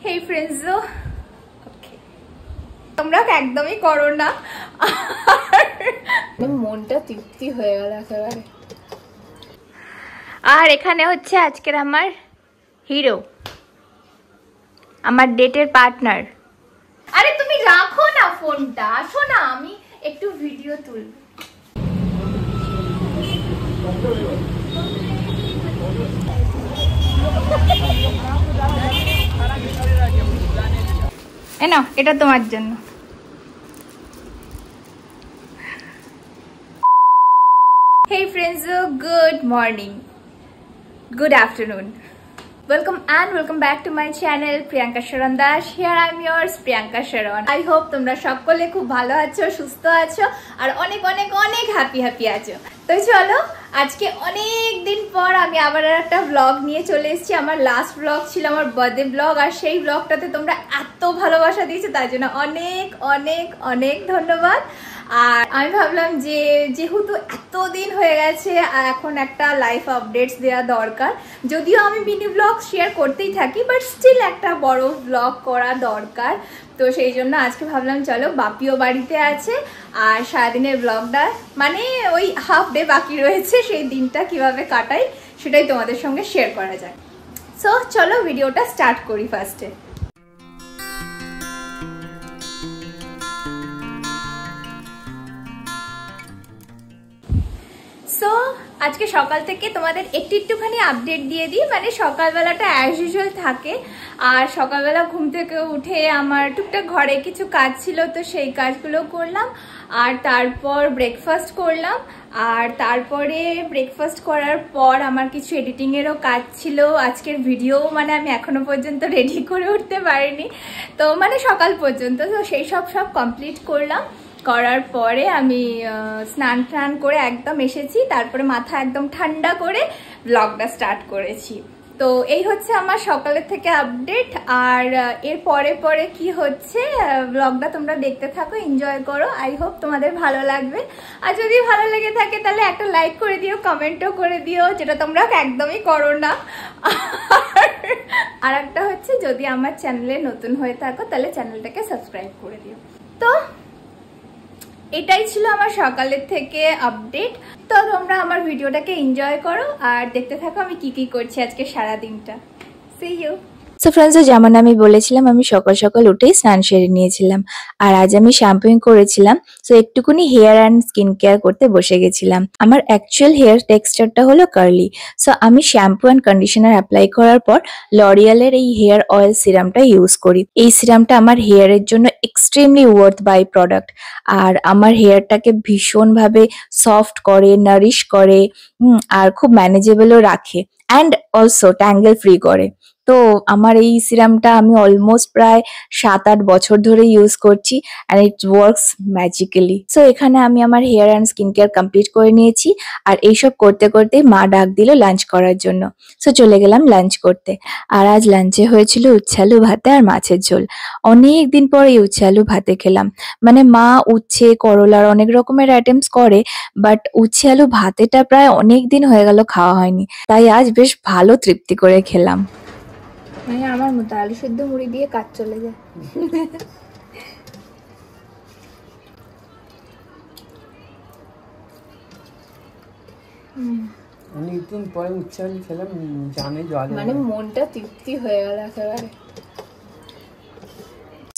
হেই friends, তোমরা একদমই করো না, মনটা তৃপ্তি হয়ে গেল একেবারে। আর এখানে হচ্ছে আজকের আমার হিরো, আমার ডেটের পার্টনার। আরে তুমি রাখো না ফোনটা, আসো না, আমি একটু ভিডিও তুলব। না, এটা তোমার জন্য। Hey friends, good morning, good afternoon, welcome back to my channel Priyanka Sharon Das. Here I am yours Priyanka Sharon. I hope তোমরা সকলে খুব ভালো আছো, সুস্থ আছো আর অনেক অনেক অনেক হ্যাপি আছো। তো চলো, আজকে অনেক দিন পর আমি আবার একটা ব্লগ নিয়ে চলে এসেছি। আমার লাস্ট ব্লগ ছিল আমার বার্থডে ব্লগ, আর সেই ব্লগটাতে তোমরা এত ভালোবাসা দিয়েছো, তার জন্য অনেক অনেক অনেক ধন্যবাদ। আর আমি ভাবলাম যে যেহেতু এতদিন হয়ে গেছে, এখন একটা লাইফ আপডেটস দেওয়া দরকার। যদিও আমি মিনি ব্লগ শেয়ার করতেই থাকি, বাট স্টিল একটা বড় ব্লগ করা দরকার। তো সেই জন্য আজকে ভাবলাম চলো, বাপিও বাড়িতে আছে আর সারাদিনের ব্লগটা মানে ওই হাফ ডে বাকি রয়েছে, সেই দিনটা কিভাবে কাটাই সেটাই তোমাদের সঙ্গে শেয়ার করা যায়। সো চলো ভিডিওটা স্টার্ট করি ফার্স্টে। সো আজকে সকাল থেকে তোমাদের একটুখানি আপডেট দিয়ে দিই। মানে সকালবেলাটা অ্যাজ ইউজুয়াল থাকে, আর সকালবেলা ঘুম থেকে উঠে আমার টুকটাক ঘরে কিছু কাজ ছিল, তো সেই কাজগুলো করলাম। আর তারপর ব্রেকফাস্ট করলাম, আর তারপরে ব্রেকফাস্ট করার পর আমার কিছু এডিটিংয়েরও কাজ ছিল। আজকের ভিডিও মানে আমি এখনো পর্যন্ত রেডি করে উঠতে পারিনি, তো মানে সকাল পর্যন্ত, তো সেই সব কমপ্লিট করলাম। করার পরে আমি স্নান করে একদম এসেছি, তারপরে মাথা একদম ঠান্ডা করে ব্লগটা স্টার্ট করেছি। তো এই হচ্ছে আমার সকালের থেকে আপডেট। আর এর পরে কি হচ্ছে ব্লগটা তোমরা দেখতে থাকো, এনজয় করো। আই হোপ তোমাদের ভালো লাগবে। আর যদি ভালো লেগে থাকে তাহলে একটা লাইক করে দিও, কমেন্টও করে দিও, যেটা তোমরা একদমই করো না। আর একটা হচ্ছে, যদি আমার চ্যানেলে নতুন হয়ে থাকো তাহলে চ্যানেলটাকে সাবস্ক্রাইব করে দিও। তো এটাই ছিল আমার সকালের থেকে আপডেট। তো তোমরা আমার ভিডিওটাকে এনজয় করো আর দেখতে থাকো আমি কি করছি আজকে সারা দিনটা। C you. সো ফ্রেন্ডস, যেমন আমি বলেছিলাম, আমি সকাল সকাল উঠেই স্নান সেরে নিয়েছিলাম, আর আজ আমি শ্যাম্পুইং করেছিলাম। সো একটুকুনি হেয়ার অ্যান্ড স্কিন কেয়ার করতে বসে গেছিলাম। আমার অ্যাকচুয়াল হেয়ার টেক্সচারটা হলো কার্লি। সো আমি শ্যাম্পু অ্যান্ড কন্ডিশনার অ্যাপ্লাই করার পর লরিয়ালের এই হেয়ার অয়েল সিরামটা ইউজ করি। এই সিরামটা আমার হেয়ারের জন্য এক্সট্রিমলি ওয়ার্থ বাই প্রোডাক্ট, আর আমার হেয়ারটাকে ভীষণভাবে সফট করে, নারিশ করে, আর খুব ম্যানেজেবলও রাখে, অ্যান্ড অলসো ট্যাঙ্গেল ফ্রি করে। তো আমার এই সিরামটা আমি অলমোস্ট প্রায় 7-8 বছর ধরে ইউজ করছি, and it works magically. So এখানে আমি আমার hair and skin care complete করে নিয়েছি, আর এইসব করতে করতে মা ডাক দিল লাঞ্চ করার জন্য। সো চলে গেলাম লাঞ্চ করতে। আর আজ লাঞ্চে হয়েছিল উচ্ছে আলু ভাতে আর মাছের ঝোল। অনেক দিন পর এই উচ্ছে আলু ভাতে খেলাম। মানে মা উচ্ছে, করলার অনেক রকমের আইটেমস করে, বাট উচ্ছে আলু ভাতেটা প্রায় অনেক দিন হয়ে গেল খাওয়া হয়নি, তাই আজ বেশ ভালো তৃপ্তি করে খেলাম। মানে আমার মতো আলু সেদ্ধ মুড়ি দিয়ে কাজ চলে যায়। অনেকদিন পরে উচ্ছে আলু খেলাম, জানে জল, মানে মনটা তৃপ্তি হয়ে গেল একেবারে।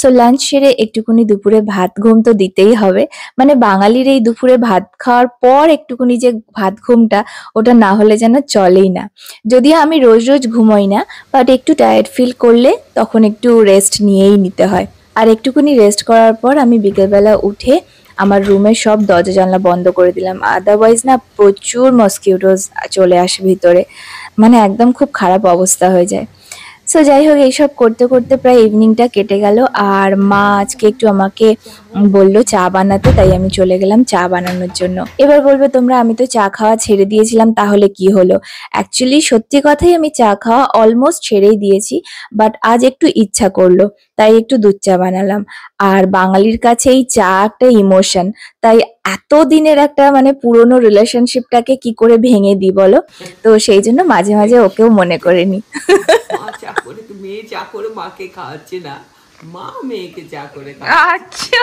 সো লাঞ্চ সেরে একটুকুনি দুপুরে ভাত ঘুম তো দিতেই হবে। মানে বাঙালির এই দুপুরে ভাত খাওয়ার পর একটুকুনি যে ভাত ঘুমটা, ওটা না হলে যেন চলেই না। যদিও আমি রোজ ঘুমোই না, বাট একটু টায়ার্ড ফিল করলে তখন একটু রেস্ট নিয়েই নিতে হয়। আর একটুকুনি রেস্ট করার পর আমি বিকেলবেলা উঠে আমার রুমের সব দরজা জানলা বন্ধ করে দিলাম। আদারওয়াইজ না প্রচুর মসকিউটোস চলে আসে ভিতরে, মানে একদম খুব খারাপ অবস্থা হয়ে যায়। সো যাই হোক, এইসব করতে করতে প্রায় ইভিনিংটা কেটে গেল। আর মা আজকে একটু আমাকে বললো চা বানাতে, তাই আমি চলে গেলাম চা বানানোর জন্য। এবার বলবে তোমরা, আমি তো চা খাওয়া ছেড়ে দিয়েছিলাম, তাহলে কি হলো? অ্যাকচুয়ালি সত্যি কথাই আমি চা খাওয়া অলমোস্ট ছেড়েই দিয়েছি, বাট আজ একটু ইচ্ছা করলো, তাই একটু দুধ চা বানালাম। আর বাঙালির কাছে এই চা একটা ইমোশন, তাই এত দিনের একটা মানে পুরনো রিলেশনশিপটাকে কি করে ভেঙে দিই বলো? তো সেই জন্য মাঝে মাঝে ওকেও মনে করে নি। মা চা করে তো মেয়ে চা করে মাকে খাওয়াচ্ছে না, মা মেয়েকে চা করে আচ্ছা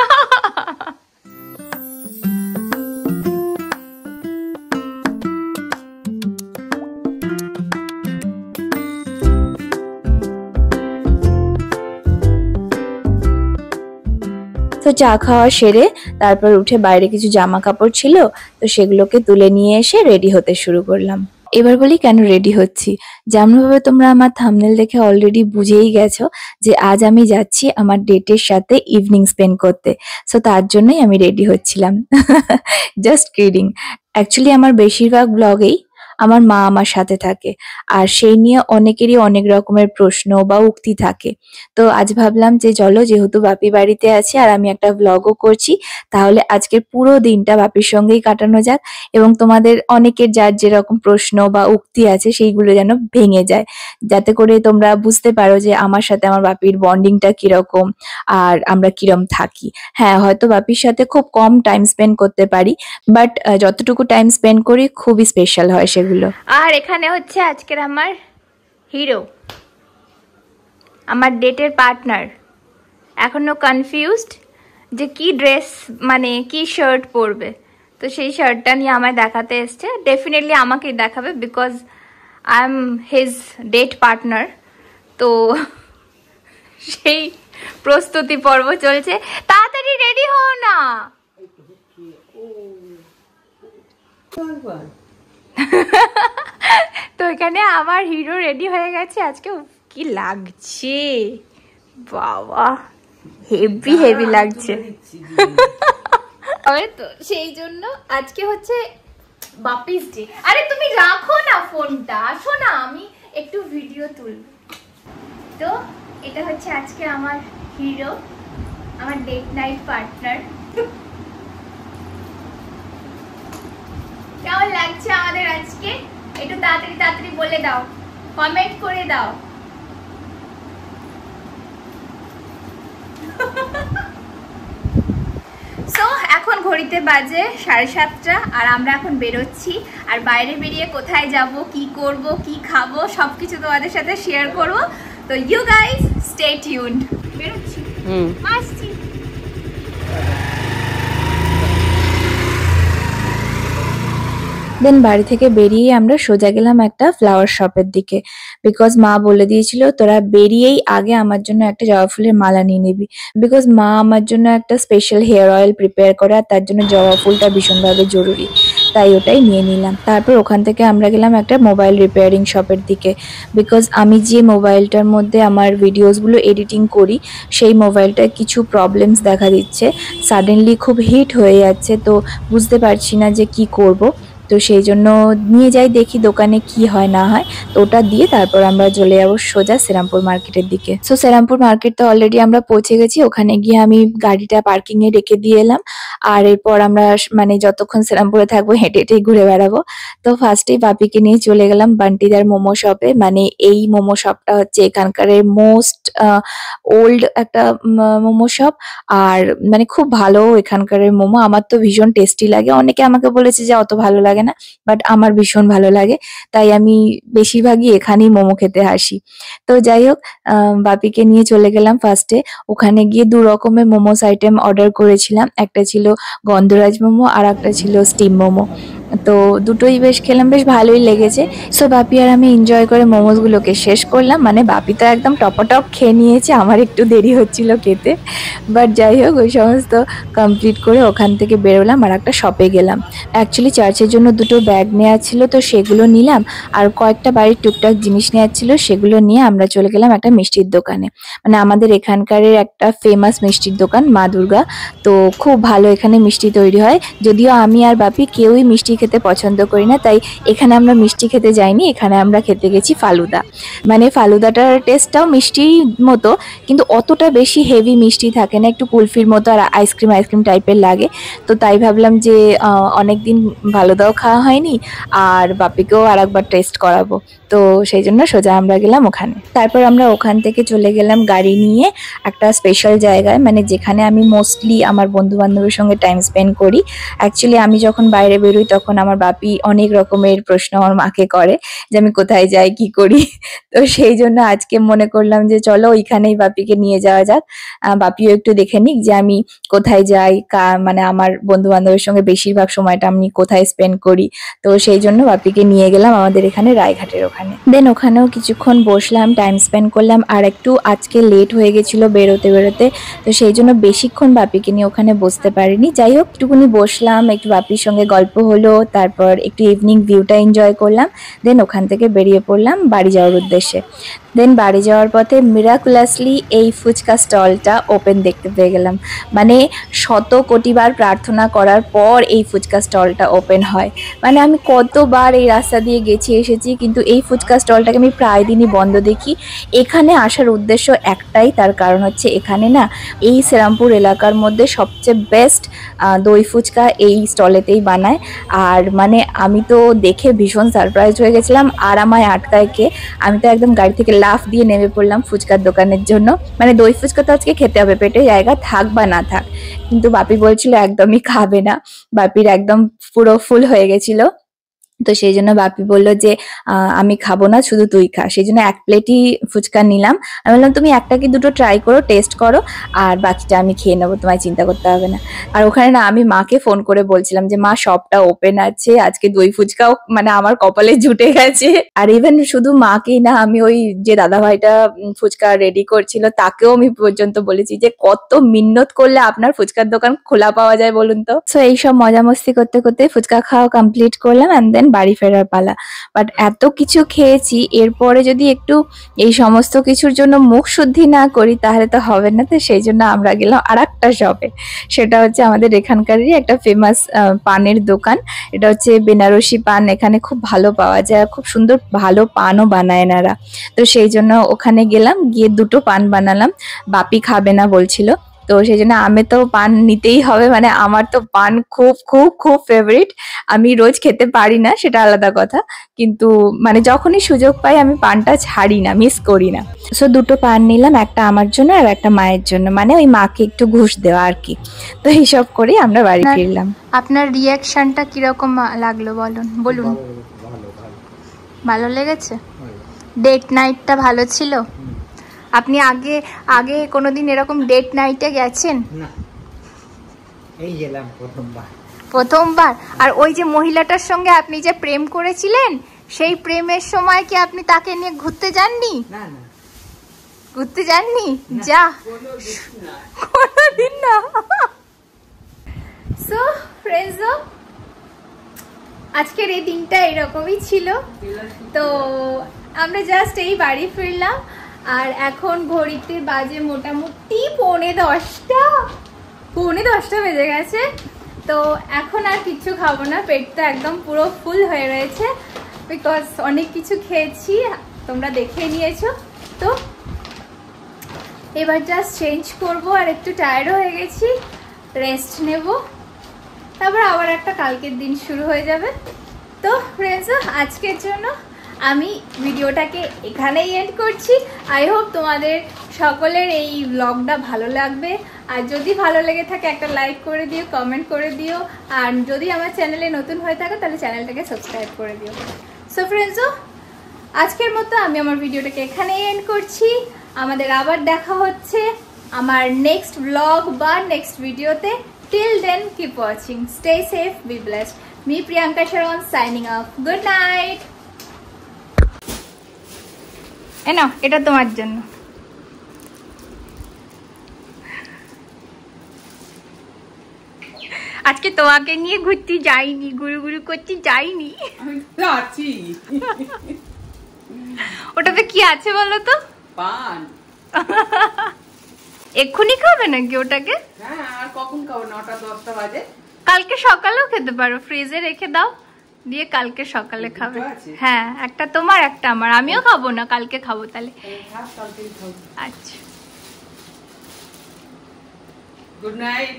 তো চা খাওয়া সেরে তারপর উঠে বাইরে কিছু জামা কাপড় ছিল, তো সেগুলোকে তুলে নিয়ে এসে রেডি হতে শুরু করলাম। এবার বলি কেন রেডি হচ্ছি। যেমনভাবে তোমরা আমার থাম্বনেল দেখে অলরেডি বুঝেই গেছো যে আজ আমি যাচ্ছি আমার ডেটের সাথে ইভিনিং স্পেন্ড করতে। সো তার জন্যই আমি রেডি হচ্ছিলাম। Just kidding. অ্যাকচুয়ালি আমার বেশিরভাগ ব্লগেই আমার মা আমার সাথে থাকে, আর সেই নিয়ে অনেকেরই অনেক রকমের প্রশ্ন বা উক্তি থাকে। তো আজ ভাবলাম যে চলো, যেহেতু বাপি বাড়িতে আছে আর আমি একটা ব্লগও করছি, তাহলে আজকের পুরো দিনটা বাপির সঙ্গেই কাটানো যাক, এবং তোমাদের অনেকের যার যেরকম প্রশ্ন বা উক্তি আছে সেইগুলো যেন ভেঙে যায়, যাতে করে তোমরা বুঝতে পারো যে আমার সাথে আমার বাপির বন্ডিংটা কিরকম আর আমরা কিরম থাকি। হ্যাঁ, হয়তো বাপির সাথে খুব কম টাইম স্পেন্ড করতে পারি, বাট যতটুকু টাইম স্পেন্ড করি খুবই স্পেশাল হয় সেগুলো। আর এখানে হচ্ছে আজকের আমার হিরো, আমার ডেটের পার্টনার, এখনো কনফিউজড যে কি ড্রেস মানে কি শার্ট পরবে। তো সেই শার্টটা নিয়ে আমায় দেখাতে এসছে। ডেফিনেটলি আমাকেই দেখাবে, because I am his date partner. তো সেই প্রস্তুতি পর্ব চলছে। তাড়াতাড়ি রেডি হও না। তো এখানে আমার হিরো রেডি হয়ে গেছে। আজকে কি লাগছে বাবা, হেভি হেভি লাগছে। তো সেই জন্য আজকে হচ্ছে বাপিস ডে। আরে তুমি রাখো না ফোনটা, আসো না, আমি একটু ভিডিও তুলব। তো এটা হচ্ছে আজকে আমার হিরো, আমার ডেট নাইট পার্টনার। কেমন লাগছে আমাদের আজকে? একটু তাড়াতাড়ি তাড়াতাড়ি বলে দাও, কমেন্ট করে দাও। সো এখন ঘড়িতে বাজে 7:30, আর আমরা এখন বেরোচ্ছি। আর বাইরে বেরিয়ে কোথায় যাব, কি করব, কি খাবো, সবকিছু তোমাদের সাথে শেয়ার করব। তো ইউ গাইস স্টে টিউনড। বেরোচ্ছি, আসছি। দেন বাড়ি থেকে বেরিয়ে আমরা সোজা গেলাম একটা ফ্লাওয়ার শপের দিকে, বিকজ মা বলে দিয়েছিল তোরা বেরিয়েই আগে আমার জন্য একটা জবা ফুলের মালা নিয়ে নিবি, বিকজ মা আমার জন্য একটা স্পেশাল হেয়ার অয়েল প্রিপেয়ার করে, আর তার জন্য জবা ফুলটা ভীষণভাবে জরুরি, তাই ওটাই নিয়ে নিলাম। তারপর ওখান থেকে আমরা গেলাম একটা মোবাইল রিপেয়ারিং শপের দিকে, বিকজ আমি যে মোবাইলটার মধ্যে আমার ভিডিওসগুলো এডিটিং করি সেই মোবাইলটায় কিছু প্রবলেমস দেখা দিচ্ছে, সাডেনলি খুব হিট হয়ে যাচ্ছে। তো বুঝতে পারছি না যে কি করব। তো সেই জন্য নিয়ে যাই, দেখি দোকানে কি হয় না হয়। তো ওটা দিয়ে তারপর আমরা চলে যাবো সোজা শ্রীরামপুর মার্কেটের দিকে। সো শ্রীরামপুর মার্কেট তো অলরেডি আমরা পৌঁছে গেছি। ওখানে গিয়ে আমি গাড়িটা পার্কিং এ রেখে দিয়ে এলাম, আর এরপর আমরা মানে যতক্ষণ শ্রীরামপুরে থাকবো হেঁটে হেঁটে ঘুরে বেড়াবো। তো ফার্স্টেই বাপিকে নিয়ে চলে গেলাম বান্টিদার মোমো শপে। মানে এই মোমো শপটা হচ্ছে এখানকার মোস্ট ওল্ড একটা মোমো শপ, আর মানে খুব ভালো এখানকার মোমো। আমার তো ভীষণ টেস্টি লাগে। অনেকে আমাকে বলেছে যে অত ভালো লাগে না, বাট আমার ভীষণ ভালো লাগে, তাই আমি বেশিরভাগই এখানেই মোমো খেতে আসি। তো যাই হোক, বাপিকে নিয়ে চলে গেলাম ফার্স্টে। ওখানে গিয়ে 2 রকমের মোমোস আইটেম অর্ডার করেছিলাম, একটা ছিল গন্ধরাজ মোমো আর একটা ছিল স্টিম মোমো। তো দুটোই বেশ খেলাম, বেশ ভালোই লেগেছে। সো বাপি আর আমি এনজয় করে মোমোসগুলোকে শেষ করলাম। মানে বাপি তো একদম টপাটপ খেয়ে নিয়েছে, আমার একটু দেরি হচ্ছিল খেতে, বাট যাই হোক ওই সমস্ত কমপ্লিট করে ওখান থেকে বেরোলাম আর একটা শপে গেলাম। অ্যাকচুয়ালি চার্চের জন্য 2টো ব্যাগ নেওয়া ছিল, তো সেগুলো নিলাম, আর কয়েকটা বাড়ির টুকটাক জিনিস নেওয়ার ছিল, সেগুলো নিয়ে আমরা চলে গেলাম একটা মিষ্টির দোকানে। মানে আমাদের এখানকার একটা ফেমাস মিষ্টির দোকান মা দুর্গা। তো খুব ভালো এখানে মিষ্টি তৈরি হয়, যদিও আমি আর বাপি কেউই মিষ্টি খেতে পছন্দ করি না, তাই এখানে আমরা মিষ্টি খেতে যাইনি, এখানে আমরা খেতে গেছি ফালুদা। মানে ফালুদাটার টেস্টটাও মিষ্টির মতো, কিন্তু অতটা বেশি হেভি মিষ্টি থাকে না, একটু কুলফির মতো আর আইসক্রিম টাইপের লাগে। তো তাই ভাবলাম যে অনেক দিন ফালুদাও খাওয়া হয়নি, আর বাপিকেও আর একবার টেস্ট করাবো। তো সেই জন্য সোজা আমরা গেলাম ওখানে। তারপর আমরা ওখান থেকে চলে গেলাম গাড়ি নিয়ে একটা স্পেশাল জায়গায়, মানে যেখানে আমি মোস্টলি আমার বন্ধু বান্ধবের সঙ্গে টাইম স্পেন্ড করি। অ্যাকচুয়ালি আমি যখন বাইরে বেরোই তখন আমার বাপি অনেক রকমের প্রশ্ন আমার মাকে করে যে আমি কোথায় যাই, কি করি। তো সেই জন্য আজকে মনে করলাম যে চলো ওইখানেই বাপিকে নিয়ে যাওয়া যাক, বাপিও একটু দেখে নিক যে আমি কোথায় যাই, মানে আমার বন্ধু বান্ধবের সঙ্গে বেশিরভাগ সময়টা আমি কোথায় স্পেন্ড করি। তো সেই জন্য বাপিকে নিয়ে গেলাম আমাদের এখানে রায়ঘাটের ওখানে। দেন ওখানেও কিছুক্ষণ বসলাম, টাইম স্পেন্ড করলাম, আর একটু আজকে লেট হয়ে গেছিলো বেরোতে বেরোতে, তো সেই জন্য বেশিক্ষণ বাপিকে নিয়ে ওখানে বসতে পারিনি। যাই হোক একটুকুনি বসলাম, একটু বাপির সঙ্গে গল্প হলো, তারপর একটু ইভিনিং ভিউটা এনজয় করলাম। দেন ওখান থেকে বেরিয়ে পড়লাম বাড়ি যাওয়ার উদ্দেশ্যে। দেন বাড়ি যাওয়ার পথে মিরাকুলাসলি এই ফুচকা স্টলটা ওপেন দেখতে পেয়ে গেলাম। মানে 100 কোটিবার প্রার্থনা করার পর এই ফুচকা স্টলটা ওপেন হয়। মানে আমি কতবার এই রাস্তা দিয়ে গেছি এসেছি, কিন্তু এই ফুচকা স্টলটাকে আমি প্রায় দিনই বন্ধ দেখি। এখানে আসার উদ্দেশ্য একটাই, তার কারণ হচ্ছে এখানে না এই শ্রীরামপুর এলাকার মধ্যে সবচেয়ে বেস্ট দই ফুচকা এই স্টলেতেই বানায়। আর মানে আমি তো দেখে ভীষণ সারপ্রাইজ হয়ে গেছিলাম, আর আমায় আটকায় কে, আমি তো একদম গাড়ি থেকে লাফ দিয়ে নেমে পড়লাম ফুচকার দোকানের জন্য। মানে দই ফুচকা তো আজকে খেতে হবে, পেটে জায়গা থাক বা না থাক। কিন্তু বাপি বলছিল একদমই খাবে না, বাপির একদম পুরো ফুল হয়ে গেছিল। তো সেই জন্য বাপি বললো যে আমি খাবো না, শুধু তুই খা। সেই জন্য 1 প্লেটই ফুচকা নিলাম। আমি বললাম তুমি একটা কি দুটো ট্রাই করো, টেস্ট করো, আর বাকিটা আমি খেয়ে নেবো, তোমায় চিন্তা করতে হবে না। আর ওখানে না আমি মাকে ফোন করে বলছিলাম যে মা সবটা ওপেন আছে, আজকে দই ফুচকাও মানে আমার কপালে জুটে গেছে। আর ইভেন শুধু মাকেই না, আমি ওই যে দাদা ভাইটা ফুচকা রেডি করছিল তাকেও আমি পর্যন্ত বলেছি যে কত মিন্নত করলে আপনার ফুচকার দোকান খোলা পাওয়া যায় বলুন তো। সো এইসব মজা মস্তি করতে করতে ফুচকা খাওয়া কমপ্লিট করলাম, অ্যান্ড দেন বাড়ি ফেরার পালা। বাট এত কিছু খেয়েছি, এরপরে যদি একটু এই সমস্ত কিছুর জন্য মুখ শুদ্ধি না করি তাহলে তো হবে না। তো সেই জন্য আমরা গেলাম আর একটা শপে, সেটা হচ্ছে আমাদের এখানকারই একটা ফেমাস পানের দোকান। এটা হচ্ছে বেনারসি পান, এখানে খুব ভালো পাওয়া যায়, খুব সুন্দর ভালো পানও বানায় এনারা। তো সেই জন্য ওখানে গেলাম, গিয়ে 2টো পান বানালাম। বাপি খাবে না বলছিল, তো সেই জন্য আমি তো পান নিতেই হবে, মানে আমার তো পান খুব খুব খুব ফেভারিট। আমি রোজ খেতে পারি না সেটা আলাদা কথা, কিন্তু মানে যখনই সুযোগ পাই আমি পানটা ছাড়ি না, মিস করি না। সো 2টো পান নিলাম, একটা আমার জন্য আর একটা মায়ের জন্য, মানে ওই মাকে একটু ঘুষ দেওয়া আর কি। তো এইসব করে আমরা বাড়ি ফিরলাম। আপনার রিয়াকশনটা কিরকম লাগলো বলুন। ভালো লেগেছে? ডেট নাইটটা ভালো ছিল? আপনি আগে কোনোদিন এরকম ডেট নাইটে গেছেন? না, এই গেলাম প্রথমবার। আর ওই যে মহিলাটার সঙ্গে আপনি যে প্রেম করেছিলেন, সেই প্রেমের সময় কি আপনি তাকে নিয়ে ঘুরতে যাননি? না না, ঘুরতে যাননি? যা, কোনোদিন না। সো ফ্রেন্ডস, আজকের এই দিনটা এরকমই ছিল। তো আমরা জাস্ট এই বাড়ি ফিরলাম, আর এখন ঘড়িতে বাজে মোটামুটি 10:45 বেজে গেছে। তো এখন আর কিছু খাবো না, পেটটা একদম পুরো ফুল হয়ে রয়েছে, বিকজ অনেক কিছু খেয়েছি, তোমরা দেখে নিয়েছো। তো এবার জাস্ট চেঞ্জ করবো, আর একটু টায়ার্ড হয়ে গেছি, রেস্ট নেব, তারপর আবার একটা কালকের দিন শুরু হয়ে যাবে। তো ফ্রেন্ডস, আজকের জন্য আমি ভিডিওটাকে এখানেই এন্ড করছি। আই হোপ তোমাদের সকলের এই ব্লগটা ভালো লাগবে, আর যদি ভালো লেগে থাকে একটা লাইক করে দিও, কমেন্ট করে দিও, আর যদি আমার চ্যানেলে নতুন হয়ে থাকে তাহলে চ্যানেলটাকে সাবস্ক্রাইব করে দিও। সো ফ্রেন্ডস, আজকের মতো আমি আমার ভিডিওটাকে এখানেই এন্ড করছি। আমাদের আবার দেখা হচ্ছে আমার নেক্সট ব্লগ বা নেক্সট ভিডিওতে। Till then keep watching, stay safe, be blessed. Me Priyanka Sharan signing of. Good night. না, এটা তোমার জন্য। আজকে তোমাকে নিয়ে ঘুরতে যাইনি, গুরু করতে যাইনি। ওটাতে কি আছে বলো তো? পান। এক্ষুনি খাবে নাকি ওটাকে? হ্যাঁ, আর কখন খাবো? 9টা 10টা বাজে। কালকে সকালেও খেতে পারো, ফ্রিজে রেখে দাও। দিয়ে কালকে সকালে খাবে। দুটো আছে? হ্যাঁ, একটা তোমার একটা আমার। আমিও খাবো না, কালকে খাবো তাহলে। কালকেই খাও। আচ্ছা, গুড নাইট।